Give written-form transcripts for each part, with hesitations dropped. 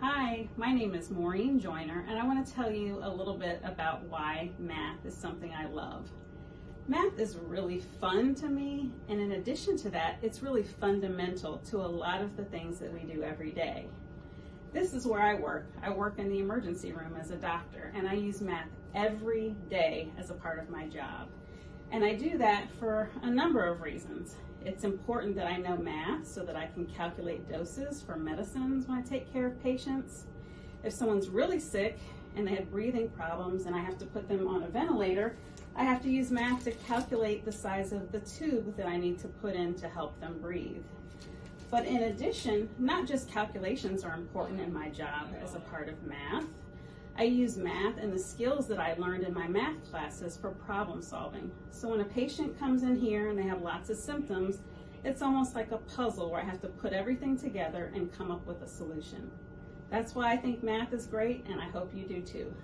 Hi, my name is Maureen Joyner, and I want to tell you a little bit about why math is something I love. Math is really fun to me, and in addition to that, it's really fundamental to a lot of the things that we do every day. This is where I work. I work in the emergency room as a doctor, and I use math every day as a part of my job. And I do that for a number of reasons. It's important that I know math so that I can calculate doses for medicines when I take care of patients. If someone's really sick and they have breathing problems and I have to put them on a ventilator, I have to use math to calculate the size of the tube that I need to put in to help them breathe. But in addition, not just calculations are important in my job as a part of math. I use math and the skills that I learned in my math classes for problem solving. So when a patient comes in here and they have lots of symptoms, it's almost like a puzzle where I have to put everything together and come up with a solution. That's why I think math is great, and I hope you do too.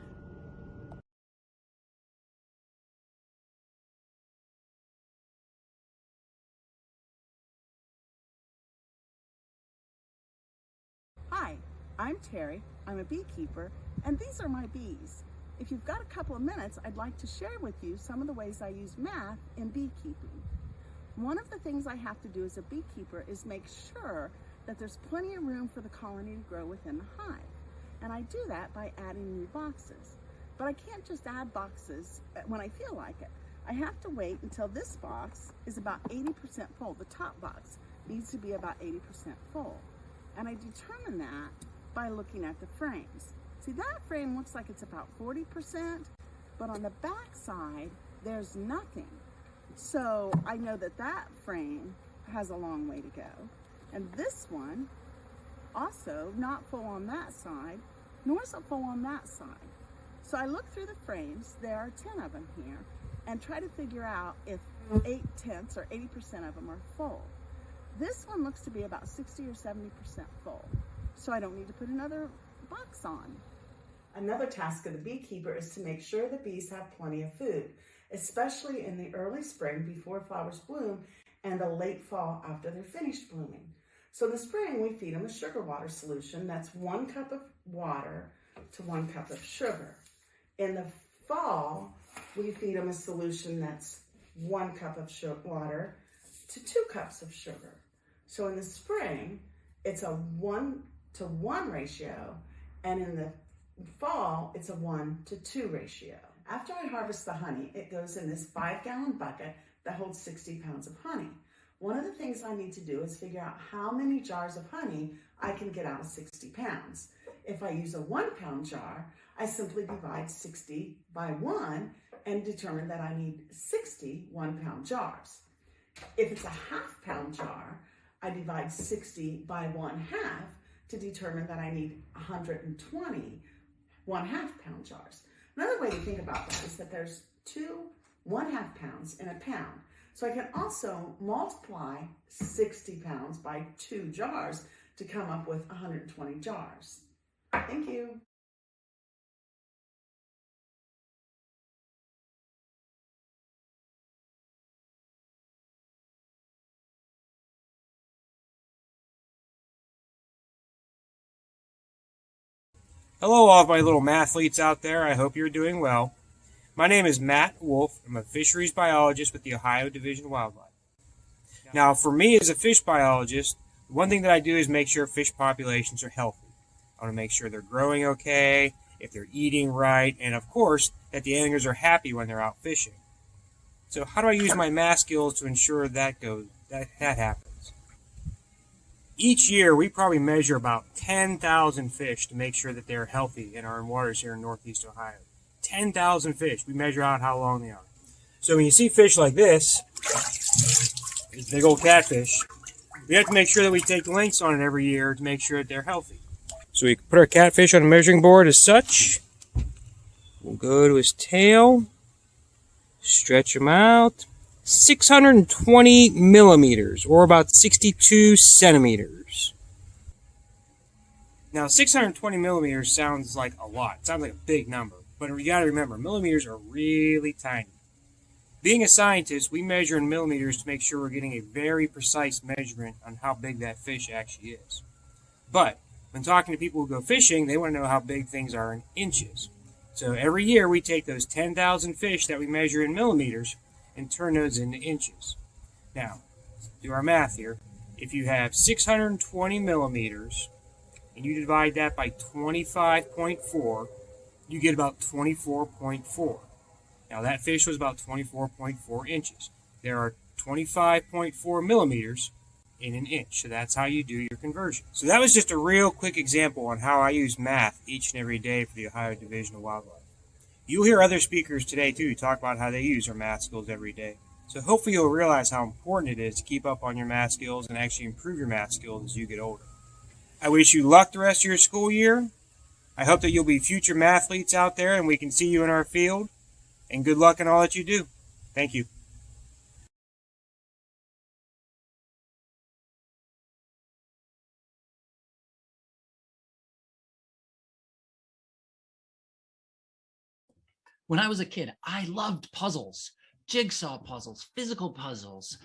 Hi, I'm Terry. I'm a beekeeper, and these are my bees. If you've got a couple of minutes, I'd like to share with you some of the ways I use math in beekeeping. One of the things I have to do as a beekeeper is make sure that there's plenty of room for the colony to grow within the hive. And I do that by adding new boxes. But I can't just add boxes when I feel like it. I have to wait until this box is about 80% full. The top box needs to be about 80% full. And I determine that by looking at the frames. See, that frame looks like it's about 40%, but on the back side, there's nothing. So I know that that frame has a long way to go. And this one, also not full on that side, nor is it full on that side. So I look through the frames, there are 10 of them here, and try to figure out if 8/10 or 80% of them are full. This one looks to be about 60 or 70% full, so I don't need to put another box on. Another task of the beekeeper is to make sure the bees have plenty of food, especially in the early spring before flowers bloom and the late fall after they're finished blooming. So in the spring, we feed them a sugar water solution. That's 1 cup of water to 1 cup of sugar. In the fall, we feed them a solution that's 1 cup of water to 2 cups of sugar. So in the spring, it's a 1-to-1 ratio, and in the fall, it's a 1-to-2 ratio. After I harvest the honey, it goes in this 5-gallon bucket that holds 60 pounds of honey. One of the things I need to do is figure out how many jars of honey I can get out of 60 pounds. If I use a 1-pound jar, I simply divide 60 by 1 and determine that I need 60 1-pound jars. If it's a 1/2-pound jar, I divide 60 by 1/2 to determine that I need 120 1/2-pound jars. Another way to think about that is that there's 2 1/2 pounds in a pound. So I can also multiply 60 pounds by 2 jars to come up with 120 jars. Thank you. Hello, all of my little mathletes out there. I hope you're doing well. My name is Matt Wolf. I'm a fisheries biologist with the Ohio Division of Wildlife. Now, for me as a fish biologist, one thing that I do is make sure fish populations are healthy. I want to make sure they're growing okay, if they're eating right, and of course, that the anglers are happy when they're out fishing. So how do I use my math skills to ensure that happens? Each year, we probably measure about 10,000 fish to make sure that they're healthy in our waters here in Northeast Ohio. 10,000 fish. We measure out how long they are. So when you see fish like this big old catfish, we have to make sure that we take lengths on it every year to make sure that they're healthy. So we put our catfish on a measuring board as such. We'll go to his tail, stretch him out. 620 millimeters, or about 62 centimeters. Now, 620 millimeters sounds like a lot. It sounds like a big number. But you got to remember, millimeters are really tiny. Being a scientist, we measure in millimeters to make sure we're getting a very precise measurement on how big that fish actually is. But When talking to people who go fishing, they want to know how big things are in inches. So every year we take those 10,000 fish that we measure in millimeters and turn those into inches. Now, do our math here. If you have 620 millimeters and you divide that by 25.4, you get about 24.4. Now that fish was about 24.4 inches. There are 25.4 millimeters in an inch. So that's how you do your conversion. So that was just a real quick example on how I use math each and every day for the Ohio Division of Wildlife. You'll hear other speakers today too talk about how they use their math skills every day. So hopefully you'll realize how important it is to keep up on your math skills and actually improve your math skills as you get older. I wish you luck the rest of your school year. I hope that you'll be future mathletes out there and we can see you in our field. And good luck in all that you do. Thank you. When I was a kid, I loved puzzles, jigsaw puzzles, physical puzzles,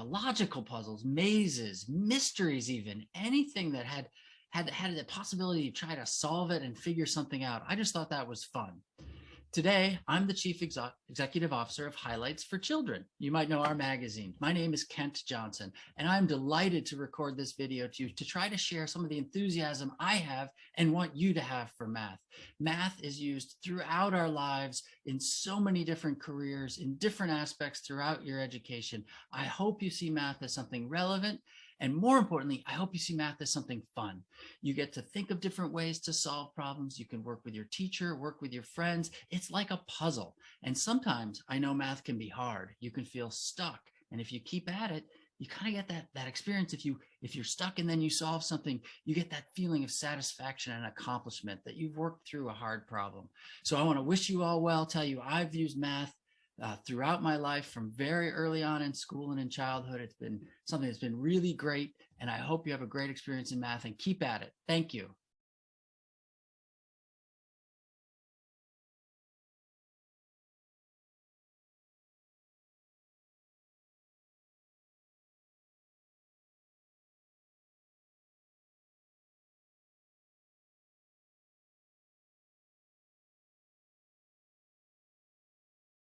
logical puzzles, mazes, mysteries, even anything that had the possibility to try to solve it and figure something out. I just thought that was fun. Today, I'm the Chief Executive Officer of Highlights for Children. You might know our magazine. My name is Kent Johnson, and I'm delighted to record this video to you to try to share some of the enthusiasm I have and want you to have for math. Math is used throughout our lives in so many different careers, in different aspects throughout your education. I hope you see math as something relevant. And more importantly, I hope you see math as something fun. You get to think of different ways to solve problems. You can work with your teacher, work with your friends. It's like a puzzle. And sometimes I know math can be hard. You can feel stuck. And if you keep at it, you kind of get that experience. If you're stuck and then you solve something, you get that feeling of satisfaction and accomplishment that you've worked through a hard problem. So I want to wish you all well, tell you I've used math throughout my life from very early on in school and in childhood. It's been something that's been really great, and I hope you have a great experience in math and keep at it. Thank you.